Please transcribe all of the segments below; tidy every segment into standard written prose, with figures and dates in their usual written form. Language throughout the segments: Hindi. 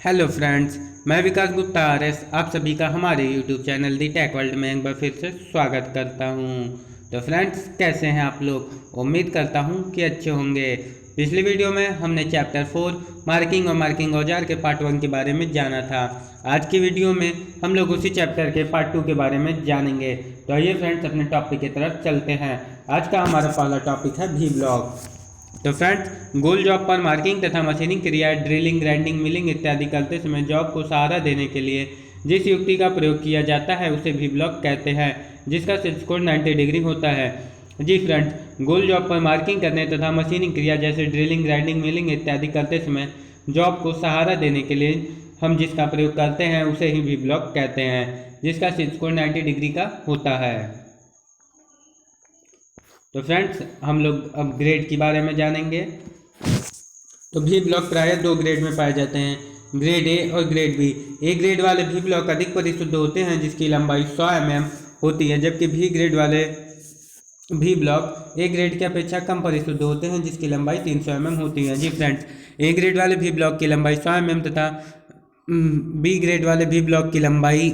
हेलो फ्रेंड्स, मैं विकास गुप्ता आरएस आप सभी का हमारे यूट्यूब चैनल दी टेक वर्ल्ड में एक बार फिर से स्वागत करता हूं। तो फ्रेंड्स, कैसे हैं आप लोग? उम्मीद करता हूं कि अच्छे होंगे। पिछली वीडियो में हमने चैप्टर 4 मार्किंग और मार्किंग औजार के पार्ट 1 के बारे में जाना था। आज की वीडियो में हम लोग उसी चैप्टर के पार्ट 2 के बारे में जानेंगे। तो आइए फ्रेंड्स, अपने टॉपिक की तरफ चलते हैं। आज का हमारा पहला टॉपिक है वी ब्लॉक। तो फ्रेंड्स, गोल जॉब पर मार्किंग तथा मशीनिंग क्रिया ड्रिलिंग, ग्राइंडिंग, मिलिंग इत्यादि करते समय जॉब को सहारा देने के लिए जिस युक्ति का प्रयोग किया जाता है उसे वी ब्लॉक कहते हैं, जिसका शीर्ष कोण 90 डिग्री होता है। जी फ्रेंड्स, गोल जॉब पर मार्किंग करने तथा मशीनिंग क्रिया जैसे ड्रिलिंग, ग्राइंडिंग, मिलिंग इत्यादि करते समय जॉब को सहारा देने के लिए हम जिसका प्रयोग करते हैं उसे ही वी ब्लॉक कहते हैं, जिसका शीर्ष कोण 90 डिग्री का होता है। तो फ्रेंड्स, हम लोग अब ग्रेड के बारे में जानेंगे। तो भी ब्लॉक प्रायः दो ग्रेड में पाए जाते हैं, ग्रेड ए और ग्रेड बी। ए ग्रेड वाले भी ब्लॉक अधिक परिशुद्ध होते हैं जिसकी लंबाई 100 mm होती है, जबकि बी ग्रेड वाले भी ब्लॉक ए ग्रेड की अपेक्षा कम परिशुद्ध होते हैं जिसकी लंबाई 300 mm होती है। जी फ्रेंड्स, ए ग्रेड वाले भी ब्लॉक की लंबाई 100 mm तथा बी ग्रेड वाले भी ब्लॉक की लंबाई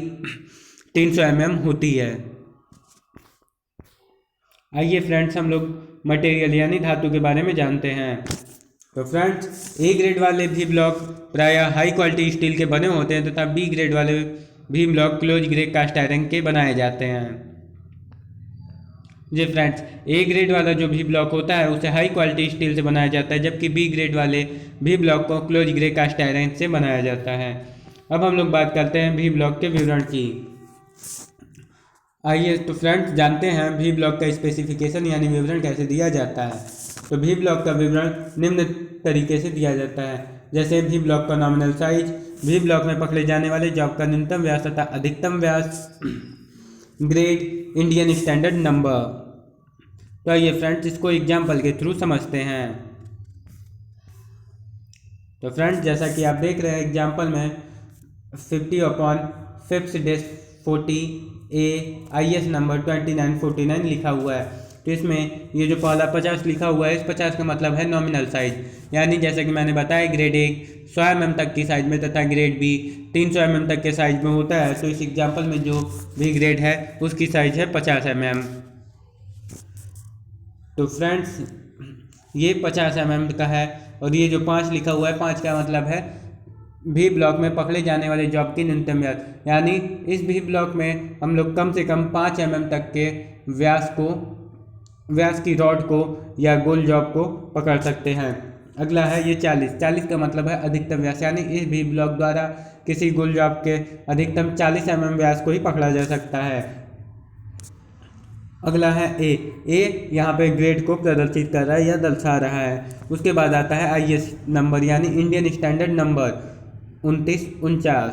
300 mm होती है। आइए फ्रेंड्स, हम लोग मटेरियल यानी धातु के बारे में जानते हैं। तो फ्रेंड्स, ए ग्रेड वाले भी ब्लॉक प्रायः हाई क्वालिटी स्टील के बने होते हैं तथा बी ग्रेड वाले भी block close grade cast iron के बनाए जाते हैं। जी फ्रेंड्स, ए ग्रेड वाला जो भी ब्लॉक होता है उसे हाई क्वालिटी स्टील से बनाया जाता है, जबकि बी ग्रेड वाले भी ब्लॉक को क्लोज ग्रेड कास्ट आयरन से बनाया जाता है। अब हम लोग बात करते हैं भी ब्लॉक के विवरण की। आइए तो फ्रेंड्स, जानते हैं भी ब्लॉक का स्पेसिफिकेशन यानी विवरण कैसे दिया जाता है। तो भी ब्लॉक का विवरण निम्न तरीके से दिया जाता है, जैसे भी ब्लॉक का नॉमिनल साइज, भी ब्लॉक में पकड़े जाने वाले जॉब का न्यूनतम व्यास तथा अधिकतम व्यास, ग्रेड, इंडियन स्टैंडर्ड नंबर। तो आइए फ्रेंड्स, इसको एग्जाम्पल के थ्रू समझते हैं। तो फ्रेंड्स, जैसा कि आप देख रहे हैं एग्जाम्पल में 50/5/40 ए IS नंबर 2949 लिखा हुआ है। तो इसमें ये जो पहला 50 लिखा हुआ है, इस 50 का मतलब है नॉमिनल साइज, यानी जैसे कि मैंने बताया ग्रेड ए 100 mm तक की साइज में तथा ग्रेड बी 300 mm तक के साइज में होता है। तो इस एग्जाम्पल में जो भी ग्रेड है उसकी साइज है 50 mm। तो फ्रेंड्स, ये 50 mm का है और ये जो 5 लिखा हुआ है, 5 का मतलब है भी ब्लॉक में पकड़े जाने वाले जॉब की न्यूनतम व्यास, यानी इस भी ब्लॉक में हम लोग कम से कम 5 mm तक के व्यास की रॉड को या गोल जॉब को पकड़ सकते हैं। अगला है ये 40 का मतलब है अधिकतम व्यास, यानी इस भी ब्लॉक द्वारा किसी गोल जॉब के अधिकतम 40 mm व्यास को ही पकड़ा जा सकता है। अगला है ए यहाँ पे ग्रेड को प्रदर्शित कर रहा है या दर्शा रहा है। उसके बाद आता है IS नंबर यानी इंडियन स्टैंडर्ड नंबर 2949।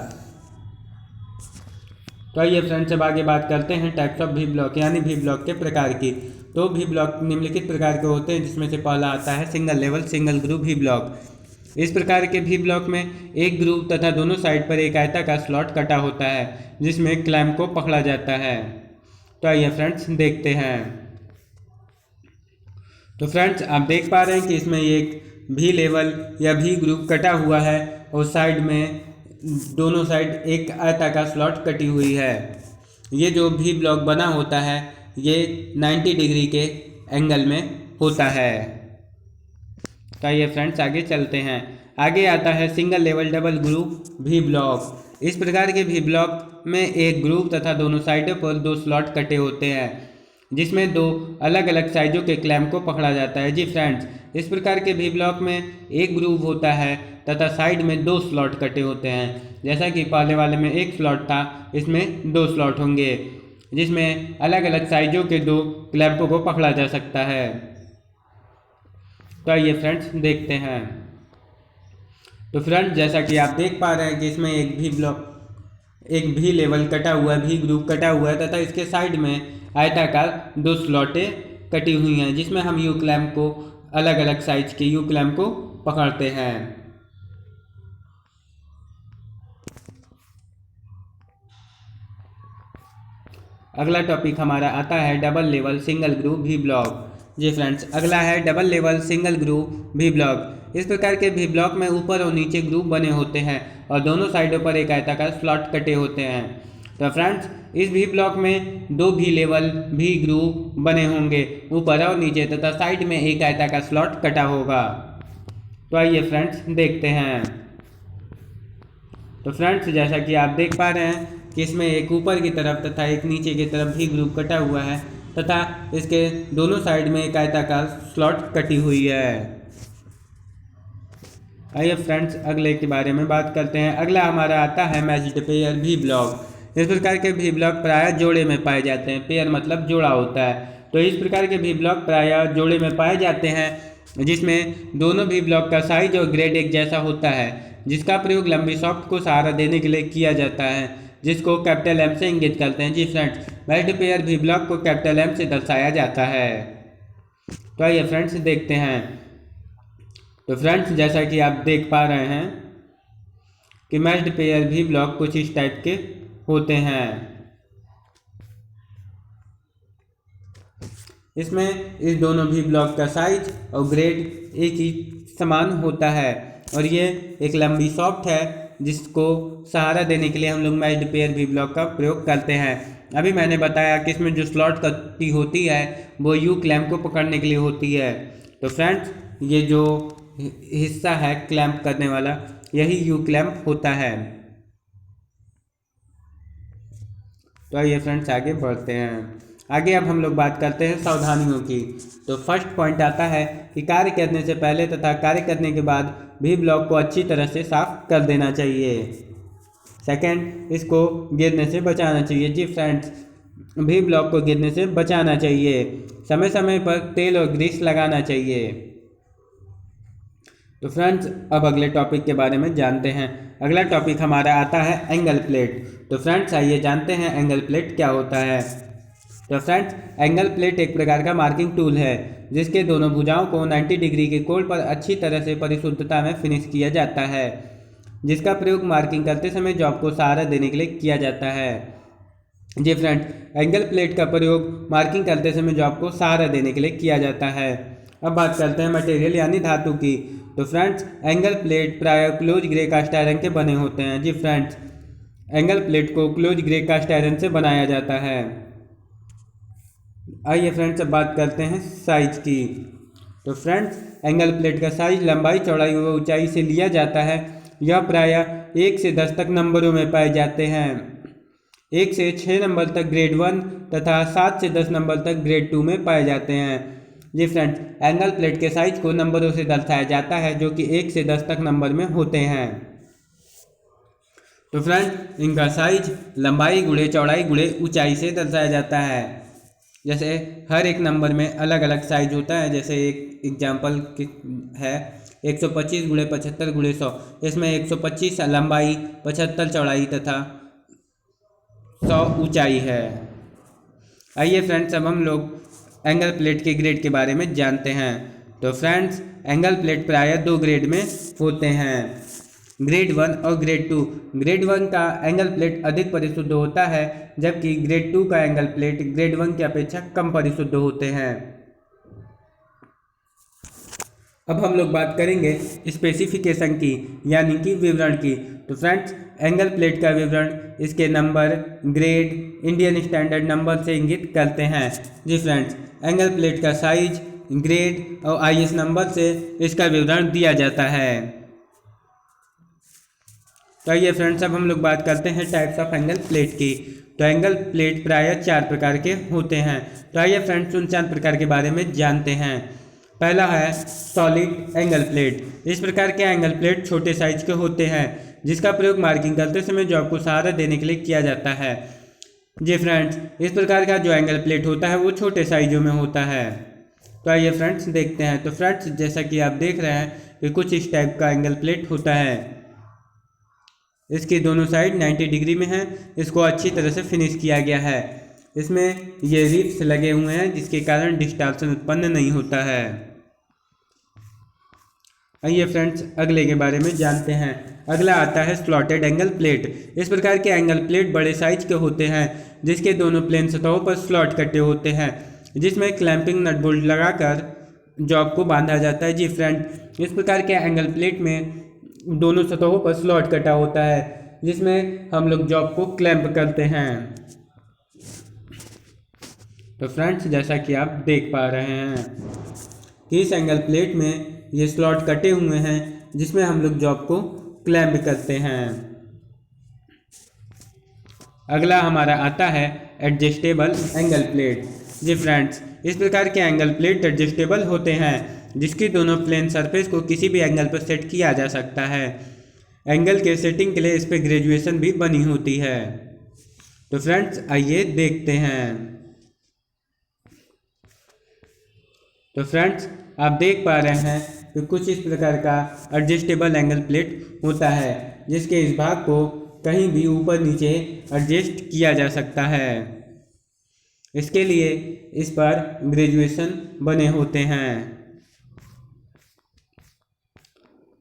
तो आइए फ्रेंड्स, अब आगे बात करते हैं टाइप्स ऑफ भी ब्लॉक यानी भी ब्लॉक के प्रकार की। तो भी ब्लॉक निम्नलिखित प्रकार के होते हैं, जिसमें से पहला आता है सिंगल लेवल सिंगल ग्रूव भी ब्लॉक। इस प्रकार के भी ब्लॉक में एक ग्रूव तथा दोनों साइड पर एक आयताकार स्लॉट कटा होता है जिसमें क्लैंप को पकड़ा जाता है। तो आइए फ्रेंड्स, देखते हैं। तो फ्रेंड्स, आप देख पा रहे हैं कि इसमें एक भी लेवल या भी ग्रूव कटा हुआ है और साइड में दोनों साइड एक आयताकार स्लॉट कटी हुई है। ये जो भी ब्लॉक बना होता है ये 90 डिग्री के एंगल में होता है। तो आइए फ्रेंड्स, आगे चलते हैं। आगे आता है सिंगल लेवल डबल ग्रूव भी ब्लॉक। इस प्रकार के भी ब्लॉक में एक ग्रूव तथा दोनों साइडों पर दो स्लॉट कटे होते हैं जिसमें दो अलग अलग साइजों के क्लैंप को पकड़ा जाता है। जी फ्रेंड्स, इस प्रकार के भी ब्लॉक में एक ग्रूव होता है तथा साइड में दो स्लॉट कटे होते हैं। जैसा कि पहले वाले में एक स्लॉट था, इसमें दो स्लॉट होंगे जिसमें अलग अलग साइजों के दो क्लैंपों को पकड़ा जा सकता है। तो आइए फ्रेंड्स, देखते हैं। तो फ्रेंड्स, जैसा कि आप देख पा रहे हैं कि इसमें एक भी लेवल कटा हुआ है, भी ग्रूव कटा हुआ है तथा इसके साइड में आयताकार दो स्लॉटें कटी हुई हैं जिसमें हम यू क्लैंप को अलग अलग साइज के यू क्लैंप को पकड़ते हैं। अगला टॉपिक हमारा आता है डबल लेवल सिंगल ग्रूव भी ब्लॉक। जी फ्रेंड्स, अगला है डबल लेवल सिंगल ग्रूव भी ब्लॉक। इस प्रकार के भी ब्लॉक में ऊपर और नीचे ग्रुप बने होते हैं और दोनों साइडों पर एक आयताकार स्लॉट कटे होते हैं। तो फ्रेंड्स, इस भी ब्लॉक में दो भी लेवल भी ग्रुप बने होंगे, ऊपर और नीचे, तथा साइड में एक आयताकार स्लॉट कटा होगा। तो आइए फ्रेंड्स देखते हैं। तो फ्रेंड्स, जैसा कि आप देख पा रहे हैं कि इसमें एक ऊपर की तरफ तथा एक नीचे की तरफ भी ग्रुप कटा हुआ है तथा इसके दोनों साइड में एक आयताकार स्लॉट कटी हुई है। आइए फ्रेंड्स अगले के बारे में बात करते हैं। अगला हमारा आता है मैच्ड पेयर भी ब्लॉक। इस प्रकार के भी ब्लॉक प्रायः जोड़े में पाए जाते हैं। पेयर मतलब जोड़ा होता है। तो इस प्रकार के भी ब्लॉक प्रायः जोड़े में पाए जाते हैं जिसमें दोनों भी ब्लॉक का साइज और ग्रेड एक जैसा होता है, जिसका प्रयोग लंबी सॉफ्ट को सहारा देने के लिए किया जाता है, जिसको कैपिटल एम से इंगित करते हैं। जी फ्रेंड्स, मैच्ड पेयर भी ब्लॉक को कैपिटल एम से दर्शाया जाता है। तो आइए फ्रेंड्स देखते हैं। तो फ्रेंड्स, जैसा कि आप देख पा रहे हैं कि मैच्ड पेयर भी ब्लॉक कुछ इस टाइप के होते हैं। इसमें इस दोनों भी ब्लॉक का साइज और ग्रेड एक ही समान होता है और ये एक लंबी सॉफ्ट है जिसको सहारा देने के लिए हम लोग मैच्ड पेयर भी ब्लॉक का प्रयोग करते हैं। अभी मैंने बताया कि इसमें जो स्लॉट कटी होती है वो यू क्लैंप को पकड़ने के लिए होती है। तो फ्रेंड्स, ये जो हिस्सा है क्लैंप करने वाला, यही यू क्लैंप होता है। तो आइए फ्रेंड्स आगे बढ़ते हैं। आगे अब हम लोग बात करते हैं सावधानियों की। तो फर्स्ट पॉइंट आता है कि कार्य करने से पहले तथा कार्य करने के बाद भी ब्लॉक को अच्छी तरह से साफ कर देना चाहिए। सेकंड, इसको गिरने से बचाना चाहिए। जी फ्रेंड्स, भी ब्लॉक को गिरने से बचाना चाहिए। समय समय पर तेल और ग्रीस लगाना चाहिए। तो फ्रेंड्स, अब अगले टॉपिक के बारे में जानते हैं। अगला टॉपिक हमारा आता है एंगल प्लेट। तो फ्रेंड्स, आइए जानते हैं एंगल प्लेट क्या होता है। तो फ्रेंड्स, एंगल प्लेट एक प्रकार का मार्किंग टूल है जिसके दोनों भुजाओं को 90 डिग्री के कोण पर अच्छी तरह से परिशुद्धता में फिनिश किया जाता है, जिसका प्रयोग मार्किंग करते समय जॉब को सहारा देने के लिए किया जाता है। जी फ्रेंड्स, एंगल प्लेट का प्रयोग मार्किंग करते समय जॉब को सहारा देने के लिए किया जाता है। अब बात करते हैं मटेरियल यानी धातु की। तो फ्रेंड्स, एंगल प्लेट प्रायः क्लोज ग्रे कास्ट आयरन के बने होते हैं। जी फ्रेंड्स, एंगल प्लेट को क्लोज ग्रे कास्ट आयरन से बनाया जाता है। आइए फ्रेंड्स अब बात करते हैं साइज की। तो फ्रेंड्स, एंगल प्लेट का साइज लंबाई, चौड़ाई व ऊंचाई से लिया जाता है। यह प्रायः 1 से 10 तक नंबरों में पाए जाते हैं। 1 से 6 नंबर तक ग्रेड 1 तथा 7 से 10 नंबर तक ग्रेड 2 में पाए जाते हैं। जी फ्रेंड्स, एंगल प्लेट के साइज को नंबरों से दर्शाया जाता है जो कि 1 से 10 तक नंबर में होते हैं। तो फ्रेंड्स, इनका साइज लंबाई गुणे चौड़ाई गुणे ऊंचाई से दर्शाया जाता है। जैसे हर एक नंबर में अलग अलग साइज होता है। जैसे एक एग्जाम्पल है 125 गुणे 75 गुणे 100। इसमें 125 लंबाई, 75 चौड़ाई तथा 100 ऊंचाई है। आइए फ्रेंड्स अब हम लोग एंगल प्लेट के ग्रेड के बारे में जानते हैं। तो फ्रेंड्स, एंगल प्लेट प्रायः 2 ग्रेड में होते हैं, ग्रेड 1 और ग्रेड 2। ग्रेड 1 का एंगल प्लेट अधिक परिशुद्ध होता है जबकि ग्रेड 2 का एंगल प्लेट ग्रेड 1 की अपेक्षा कम परिशुद्ध होते हैं। अब हम लोग बात करेंगे स्पेसिफिकेशन की यानी कि विवरण की। तो फ्रेंड्स, एंगल प्लेट का विवरण इसके number, grade, Indian standard number से इंगित करते हैं। जी फ्रेंड्स, एंगल प्लेट का साइज, ग्रेड और IS नंबर से इसका विवरण दिया जाता है। तो आइए फ्रेंड्स अब हम लोग बात करते हैं टाइप्स ऑफ एंगल प्लेट की। तो एंगल प्लेट प्रायः 4 प्रकार के होते हैं। तो आइए फ्रेंड्स उन 4 प्रकार के बारे में जानते हैं। पहला है सॉलिड एंगल प्लेट। इस प्रकार के एंगल प्लेट छोटे साइज के होते हैं जिसका प्रयोग मार्किंग करते समय जॉब को सहारा देने के लिए किया जाता है। जी फ्रेंड्स, इस प्रकार का जो एंगल प्लेट होता है वो छोटे साइजों में होता है। तो आइए फ्रेंड्स देखते हैं। तो फ्रेंड्स, जैसा कि आप देख रहे हैं कि कुछ इस टाइप का एंगल प्लेट होता है। इसकी दोनों साइड 90 डिग्री में है। इसको अच्छी तरह से फिनिश किया गया है। इसमें ये रिब्स लगे हुए हैं जिसके कारण डिस्टॉर्शन उत्पन्न नहीं होता है। आइए फ्रेंड्स अगले के बारे में जानते हैं। अगला आता है स्लॉटेड एंगल प्लेट। इस प्रकार के एंगल प्लेट बड़े साइज के होते हैं जिसके दोनों प्लेन सतहों पर स्लॉट कटे होते हैं, जिसमें क्लैंपिंग नट बोल्ट लगाकर जॉब को बांधा जाता है। जी फ्रेंड, इस प्रकार के एंगल प्लेट में दोनों सतहों पर स्लॉट कटा होता है जिसमें हम लोग जॉब को क्लैंप करते हैं। तो फ्रेंड्स, जैसा कि आप देख पा रहे हैं कि इस एंगल प्लेट में ये स्लॉट कटे हुए हैं जिसमें हम लोग जॉब को क्लैंप करते हैं। अगला हमारा आता है एडजस्टेबल एंगल प्लेट। जी फ्रेंड्स, इस प्रकार के एंगल प्लेट एडजस्टेबल होते हैं जिसकी दोनों प्लेन सरफेस को किसी भी एंगल पर सेट किया जा सकता है। एंगल के सेटिंग के लिए इस पर ग्रेजुएशन भी बनी होती है। तो फ्रेंड्स, आइए देखते हैं। तो फ्रेंड्स, आप देख पा रहे हैं कि कुछ इस प्रकार का एडजस्टेबल एंगल प्लेट होता है जिसके इस भाग को कहीं भी ऊपर नीचे एडजस्ट किया जा सकता है। इसके लिए इस पर ग्रेजुएशन बने होते हैं।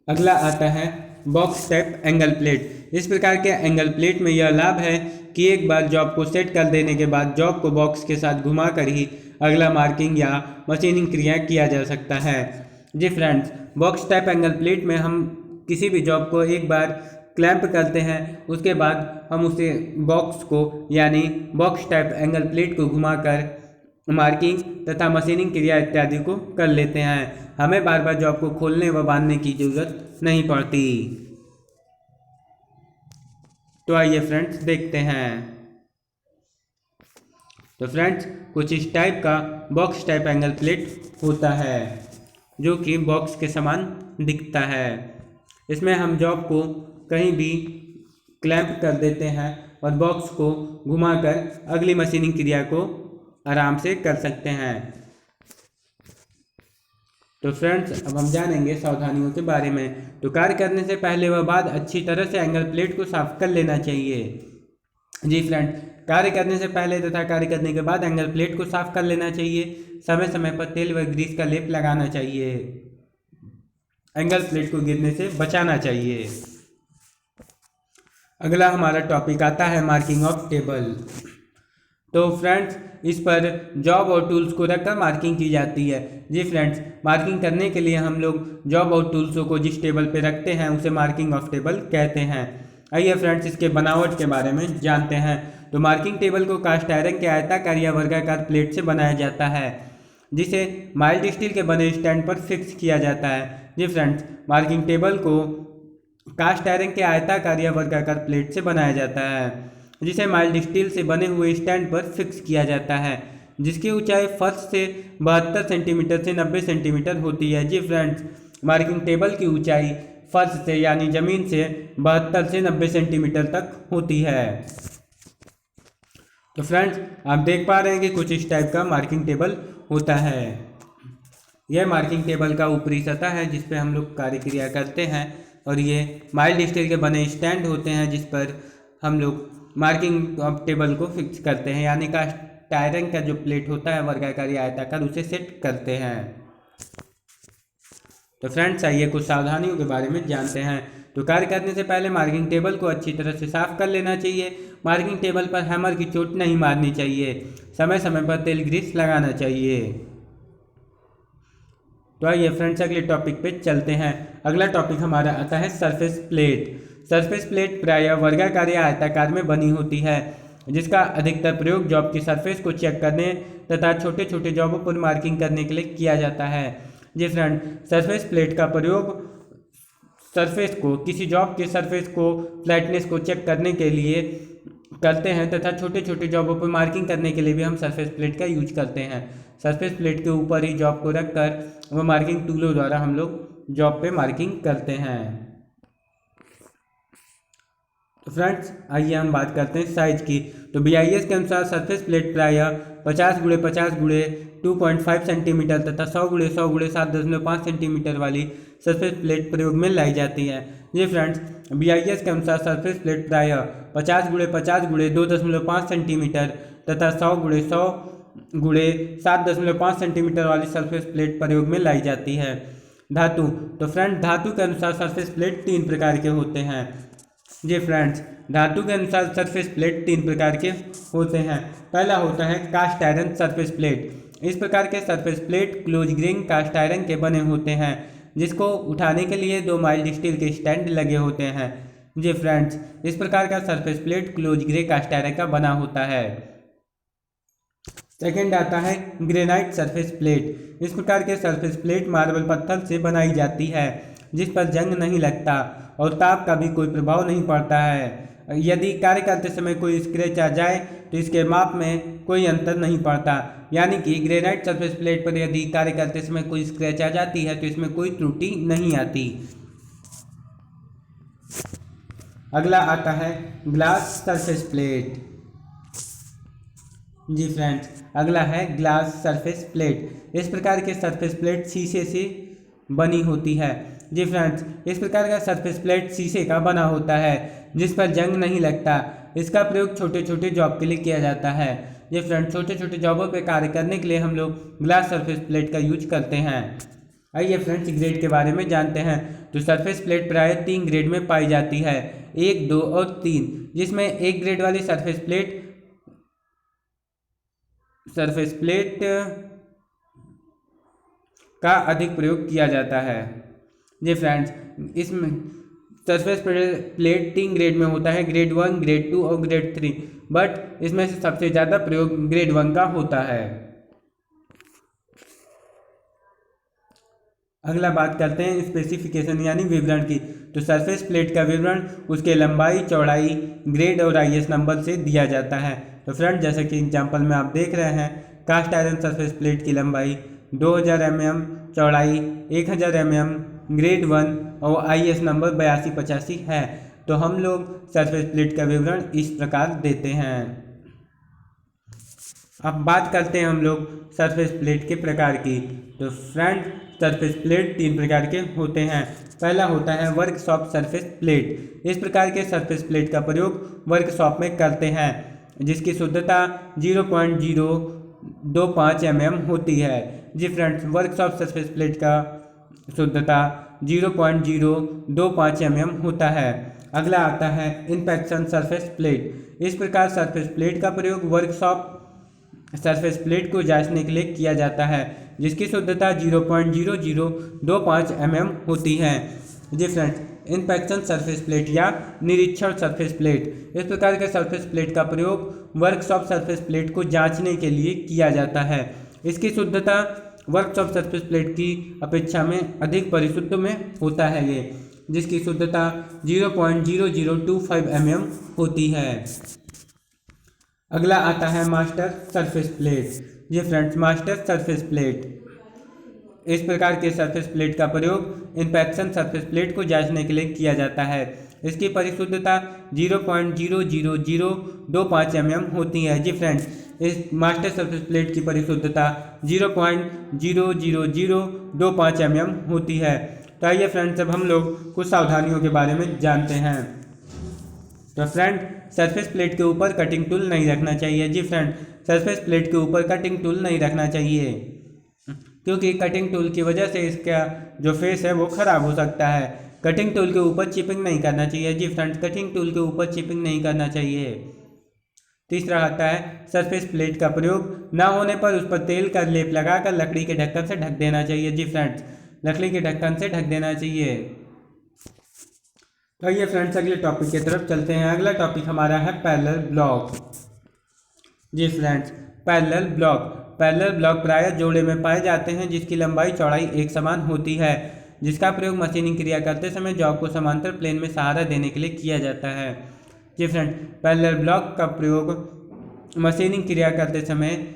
अगला आता है बॉक्स टाइप एंगल प्लेट। इस प्रकार के एंगल प्लेट में यह लाभ है कि एक बार जॉब को सेट कर देने के बाद जॉब को बॉक्स के साथ घुमाकर ही अगला मार्किंग या मशीनिंग क्रिया किया जा सकता है। जी friends, box type angle plate में हम किसी भी जॉब को एक बार क्लैंप करते हैं, उसके बाद हम उसे बॉक्स को यानी बॉक्स टाइप एंगल प्लेट को घुमाकर मार्किंग तथा मशीनिंग क्रिया इत्यादि को कर लेते हैं। हमें बार बार जॉब को खोलने व बांधने की ज़रूरत नहीं पड़ती। तो आइए फ्रेंड्स देखते हैं। तो फ्रेंड्स, कुछ इस टाइप का बॉक्स टाइप एंगल प्लेट होता है जो कि बॉक्स के समान दिखता है। इसमें हम जॉब को कहीं भी क्लैंप कर देते हैं और बॉक्स को घुमाकर अगली मशीनिंग क्रिया को आराम से कर सकते हैं। तो फ्रेंड्स, अब हम जानेंगे सावधानियों के बारे में। तो कार्य करने से पहले व बाद अच्छी तरह से एंगल प्लेट को साफ कर लेना चाहिए। जी फ्रेंड्स, कार्य करने से पहले तथा कार्य करने के बाद एंगल प्लेट को साफ कर लेना चाहिए। समय समय पर तेल व ग्रीस का लेप लगाना चाहिए। एंगल प्लेट को गिरने से बचाना चाहिए। अगला हमारा टॉपिक आता है मार्किंग ऑफ टेबल। तो फ्रेंड्स, इस पर जॉब और टूल्स को रखकर मार्किंग की जाती है। जी फ्रेंड्स, मार्किंग करने के लिए हम लोग जॉब और टूल्सों को जिस टेबल पे रखते हैं उसे मार्किंग ऑफ टेबल कहते हैं। आइए फ्रेंड्स, इसके बनावट के बारे में जानते हैं। तो मार्किंग टेबल को कास्ट आयरन के आयताकार या वर्गाकार प्लेट से बनाया जाता है जिसे माइल्ड स्टील के बने स्टैंड पर फिक्स किया जाता है। जी फ्रेंड्स, मार्किंग टेबल को कास्ट आयरन के आयताकार या वर्गाकार प्लेट से बनाया जाता है जिसे माइल्ड स्टील से बने हुए स्टैंड पर फिक्स किया जाता है जिसकी ऊंचाई फर्श से 72 सेंटीमीटर से 90 सेंटीमीटर होती है। जी फ्रेंड्स, मार्किंग टेबल की ऊंचाई फर्श से यानी जमीन से 72 से 90 सेंटीमीटर तक होती है। तो फ्रेंड्स, आप देख पा रहे हैं कि कुछ इस टाइप का मार्किंग टेबल होता है। यह मार्किंग टेबल का ऊपरी सतह है जिस पे हम लोग कार्य क्रिया करते हैं और ये माइल्ड स्टील के बने स्टैंड होते हैं जिस पर हम लोग मार्किंग ऑफ टेबल को फिक्स करते हैं यानी कास्ट आयरन का जो प्लेट होता है वर्गाकार या आयताकार उसे सेट करते हैं। तो फ्रेंड्स, आइए कुछ सावधानियों के बारे में जानते हैं। तो कार्य करने से पहले मार्किंग टेबल को अच्छी तरह से साफ कर लेना चाहिए। मार्किंग टेबल पर हैमर की चोट नहीं मारनी चाहिए। समय समय पर तेल ग्रीस लगाना चाहिए। तो आइए फ्रेंड्स, अगले टॉपिक पे चलते हैं। अगला टॉपिक हमारा आता है सरफेस प्लेट। सरफेस प्लेट प्रायः वर्गाकार या आयताकार में बनी होती है जिसका अधिकतर प्रयोग जॉब की सरफेस को चेक करने तथा छोटे छोटे जॉबों पर मार्किंग करने के लिए किया जाता है। जी फ्रेंड, सरफेस प्लेट का प्रयोग सरफेस को किसी जॉब के सरफेस को फ्लैटनेस को चेक करने के लिए करते हैं तथा छोटे छोटे जॉबों पर मार्किंग करने के लिए भी हम सरफेस प्लेट का यूज करते हैं। सरफेस प्लेट के ऊपर ही जॉब को रखकर वह मार्किंग टूलों द्वारा हम लोग जॉब पे मार्किंग करते हैं। तो फ्रेंड्स, आइए हम बात करते हैं साइज की। तो BIS के अनुसार सरफेस प्लेट प्रायः 50 × 50 × 2.5 सेंटीमीटर तथा 100 × 100 × 7.5 सेंटीमीटर वाली सरफेस प्लेट प्रयोग में लाई जाती है। ये फ्रेंड्स, BIS के अनुसार सरफेस प्लेट प्रायः 50 × 50 × 2.5 सेंटीमीटर तथा 100 × 100 × 7.5 सेंटीमीटर वाली सरफेस प्लेट प्रयोग में लाई जाती है। धातु। तो फ्रेंड्स, धातु के अनुसार सरफेस प्लेट 3 प्रकार के होते हैं। जी फ्रेंड्स, धातु के अनुसार सरफेस प्लेट 3 प्रकार के होते हैं। पहला होता है कास्ट आयरन सरफेस प्लेट। इस प्रकार के surface plate close grain cast iron के बने होते हैं, जिसको उठाने के लिए 2 माइल्ड स्टील के स्टैंड लगे होते हैं। जी फ्रेंड्स, इस प्रकार का surface plate close grey cast iron का बना होता है। सेकंड आता है ग्रेनाइट सरफेस प्लेट। इस प्रकार के सरफेस प्लेट मार्बल पत्थर से बनाई जाती है, जिस पर जंग नहीं लगता और ताप का भी कोई प्रभाव नहीं पड़ता है। यदि कार्य करते समय कोई स्क्रैच आ जाए तो इसके माप में कोई अंतर नहीं पड़ता, यानी कि ग्रेनाइट सरफेस प्लेट पर यदि कार्य करते समय कोई स्क्रैच आ जाती है तो इसमें कोई त्रुटि नहीं आती। अगला आता है ग्लास सरफेस प्लेट। जी फ्रेंड्स, अगला है ग्लास सरफेस प्लेट। इस प्रकार के सरफेस प्लेट शीशे से बनी होती है। जी फ्रेंड्स, इस प्रकार का सरफेस प्लेट शीशे का बना होता है, जिस पर जंग नहीं लगता। इसका प्रयोग छोटे छोटे जॉब के लिए किया जाता है। ये फ्रेंड्स, छोटे छोटे जॉबों पे कार्य करने के लिए हम लोग ग्लास सरफेस प्लेट का यूज करते हैं। आइए फ्रेंड्स, ग्रेड के बारे में जानते हैं। तो सरफेस प्लेट प्राय 3 ग्रेड में पाई जाती है, 1, 2 और 3, जिसमें 1 ग्रेड वाली सरफेस प्लेट का अधिक प्रयोग किया जाता है। जी फ्रेंड्स, इसमें सरफेस प्लेट 3 ग्रेड में होता है, ग्रेड 1, ग्रेड 2 और ग्रेड 3, बट इसमें से सबसे ज़्यादा प्रयोग ग्रेड 1 का होता है। अगला बात करते हैं स्पेसिफिकेशन यानी विवरण की। तो सरफेस प्लेट का विवरण उसके लंबाई, चौड़ाई, ग्रेड और आईएस नंबर से दिया जाता है। तो फ्रेंड, जैसे कि एग्जांपल में आप देख रहे हैं, कास्ट आयरन सरफेस प्लेट की लंबाई 2000 mm, चौड़ाई 1000 mm, ग्रेड 1 और आईएस नंबर 8285 है। तो हम लोग सरफेस प्लेट का विवरण इस प्रकार देते हैं। अब बात करते हैं हम लोग सरफेस प्लेट के प्रकार की। तो फ्रेंड, सरफेस प्लेट 3 प्रकार के होते हैं। पहला होता है वर्कशॉप सरफेस प्लेट। इस प्रकार के सरफेस प्लेट का प्रयोग वर्कशॉप में करते हैं, जिसकी शुद्धता 0.025 mm होती है। जी फ्रेंड्स, वर्कशॉप सरफेस प्लेट का शुद्धता 0.025 mm होता है। अगला आता है इंस्पेक्शन सरफेस प्लेट। इस प्रकार सरफेस प्लेट का प्रयोग वर्कशॉप सरफेस प्लेट को जांचने के लिए किया जाता है, जिसकी शुद्धता 0.0025 mm होती है। जी फ्रेंड्स, इंस्पेक्शन सरफेस प्लेट या निरीक्षण सरफेस प्लेट। इस प्रकार के सरफेस प्लेट का प्रयोग वर्कशॉप सरफेस प्लेट को जांचने के लिए किया जाता है। इसकी शुद्धता वर्कशॉप सरफेस प्लेट की अपेक्षा में अधिक परिशुद्ध में होता है ये, जिसकी शुद्धता 0.0025 mm होती है। अगला आता है मास्टर सरफेस प्लेट। ये फ्रेंड्स, मास्टर सरफेस प्लेट। इस प्रकार के सरफेस प्लेट का प्रयोग इंस्पेक्शन सरफेस प्लेट को जांचने के लिए किया जाता है। इसकी परिशुद्धता 0.00025 mm होती है। जी फ्रेंड्स, इस मास्टर सरफेस प्लेट की परिशुद्धता 0.00025 mm होती है। तो आइए फ्रेंड्स, अब हम लोग कुछ सावधानियों के बारे में जानते हैं। तो फ्रेंड, सरफेस प्लेट के ऊपर कटिंग टूल नहीं रखना चाहिए। जी फ्रेंड, सरफेस प्लेट के ऊपर कटिंग टूल नहीं रखना चाहिए, क्योंकि कटिंग टूल की वजह से इसका जो फेस है वो ख़राब हो सकता है। कटिंग टूल के ऊपर चिपिंग नहीं करना चाहिए। जी फ्रेंड्स, कटिंग टूल के ऊपर चिपिंग नहीं करना चाहिए। तीसरा आता है सरफेस प्लेट का प्रयोग ना होने पर उस पर तेल का लेप लगाकर लकड़ी के ढक्कन से ढक देना चाहिए। जी फ्रेंड्स, लकड़ी के ढक्कन से ढक देना चाहिए। तो ये फ्रेंड्स, अगले टॉपिक की तरफ चलते हैं। अगला टॉपिक हमारा है पैरेलल ब्लॉक। जी फ्रेंड्स, पैरेलल ब्लॉक प्रायः जोड़े में पाए जाते हैं, जिसकी लंबाई चौड़ाई एक समान होती है, जिसका प्रयोग मशीनिंग क्रिया करते समय जॉब को समांतर प्लेन में सहारा देने के लिए किया जाता है। जी फ्रेंड्स, पैरेलल ब्लॉक का प्रयोग मशीनिंग क्रिया करते समय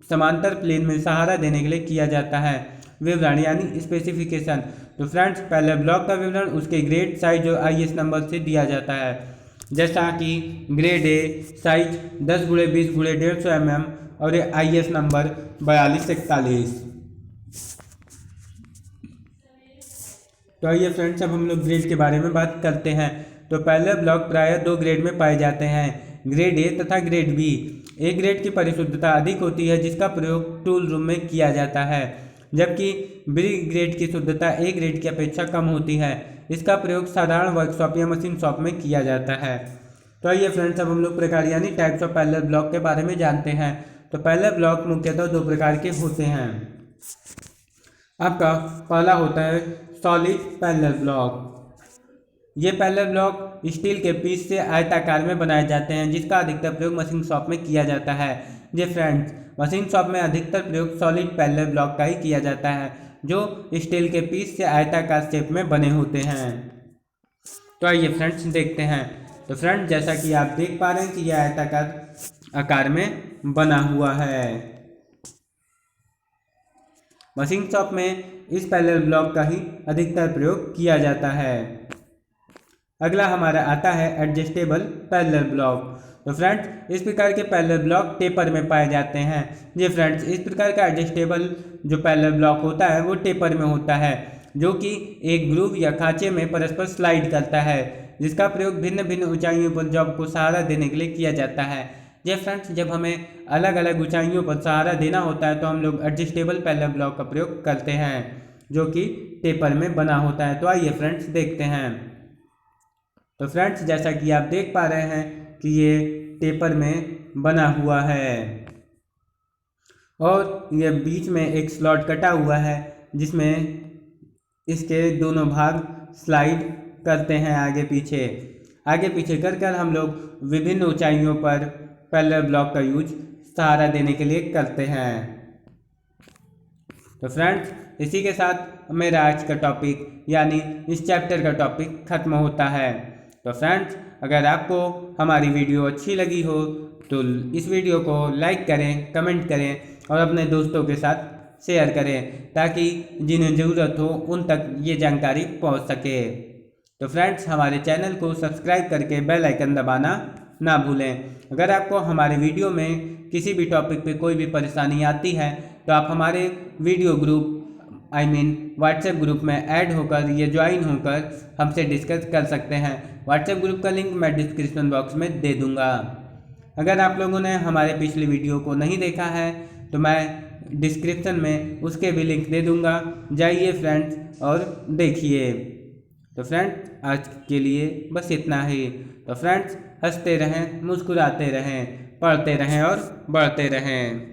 समांतर प्लेन में सहारा देने के लिए किया जाता है। विवरण यानी स्पेसिफिकेशन। तो फ्रेंड्स, पैरेलल ब्लॉक का विवरण उसके ग्रेड, साइज और आईएस नंबर से दिया जाता है, जैसा कि grade A size 10x20x150 mm और आईएस नंबर 4241। तो आइए फ्रेंड्स, अब हम लोग ग्रेड के बारे में बात करते हैं। तो पैरेलल ब्लॉक प्रायः 2 ग्रेड में पाए जाते हैं, ग्रेड ए तथा ग्रेड बी। ए ग्रेड की परिशुद्धता अधिक होती है, जिसका प्रयोग टूल रूम में किया जाता है, जबकि बी ग्रेड की शुद्धता ए ग्रेड की अपेक्षा कम होती है। इसका प्रयोग साधारण वर्कशॉप या मशीन शॉप में किया जाता है। तो आइए फ्रेंड्स, अब हम लोग प्रकार यानी टाइप्स ऑफ पैरेलल ब्लॉक के बारे में जानते हैं। तो पैरेलल ब्लॉक मुख्यतः दो प्रकार के होते हैं। आपका पहला होता है सॉलिड पैरेलल ब्लॉक। ये पैरेलल ब्लॉक स्टील के पीस से आयताकार में बनाए जाते हैं, जिसका अधिकतर प्रयोग मशीन शॉप में किया जाता है। जी फ्रेंड्स, मशीन शॉप में अधिकतर प्रयोग सॉलिड पैरेलल ब्लॉक का ही किया जाता है, जो स्टील के पीस से आयताकार शेप में बने होते हैं। तो आइए फ्रेंड्स देखते हैं। तो फ्रेंड्स, जैसा कि आप देख पा रहे हैं कि यह आयताकार आकार में बना हुआ है। मशीन शॉप में इस पैरेलल ब्लॉक का ही अधिकतर प्रयोग किया जाता है। अगला हमारा आता है एडजस्टेबल पैरेलल ब्लॉक। तो फ्रेंड्स, इस प्रकार के पैरेलल ब्लॉक टेपर में पाए जाते हैं। जी फ्रेंड्स, इस प्रकार का एडजस्टेबल जो पैरेलल ब्लॉक होता है वो टेपर में होता है, जो कि एक ग्रूव या खांचे में परस्पर स्लाइड करता है, जिसका प्रयोग भिन्न भिन्न ऊंचाइयों पर जॉब को सहारा देने के लिए किया जाता है। जी फ्रेंड्स, जब हमें अलग अलग ऊंचाइयों पर सहारा देना होता है तो हम लोग एडजस्टेबल पैरेलल ब्लॉक का प्रयोग करते हैं, जो कि टेपर में बना होता है। तो आइए फ्रेंड्स देखते हैं। तो फ्रेंड्स, जैसा कि आप देख पा रहे हैं कि ये टेपर में बना हुआ है और ये बीच में एक स्लॉट कटा हुआ है, जिसमें इसके दोनों भाग स्लाइड करते हैं आगे पीछे कर हम लोग विभिन्न ऊंचाइयों पर पैरेलल ब्लॉक का यूज सहारा देने के लिए करते हैं। तो फ्रेंड्स, इसी के साथ मेरा आज का टॉपिक यानी इस चैप्टर का टॉपिक खत्म होता है। तो फ्रेंड्स, अगर आपको हमारी वीडियो अच्छी लगी हो तो इस वीडियो को लाइक करें, कमेंट करें और अपने दोस्तों के साथ शेयर करें, ताकि जिन्हें ज़रूरत हो उन तक ये जानकारी पहुंच सके। तो फ्रेंड्स, हमारे चैनल को सब्सक्राइब करके बेल आइकन दबाना ना भूलें। अगर आपको हमारे वीडियो में किसी भी टॉपिक पे कोई भी परेशानी आती है तो आप हमारे वीडियो ग्रुप व्हाट्सएप ग्रुप में ऐड होकर या ज्वाइन होकर हमसे डिस्कस कर सकते हैं। व्हाट्सएप ग्रुप का लिंक मैं डिस्क्रिप्शन बॉक्स में दे दूंगा। अगर आप लोगों ने हमारे पिछले वीडियो को नहीं देखा है तो मैं डिस्क्रिप्शन में उसके भी लिंक दे दूंगा, जाइए फ्रेंड्स और देखिए। तो फ्रेंड्स, आज के लिए बस इतना ही। तो फ्रेंड्स, हंसते रहें, मुस्कुराते रहें, पढ़ते रहें और बढ़ते रहें।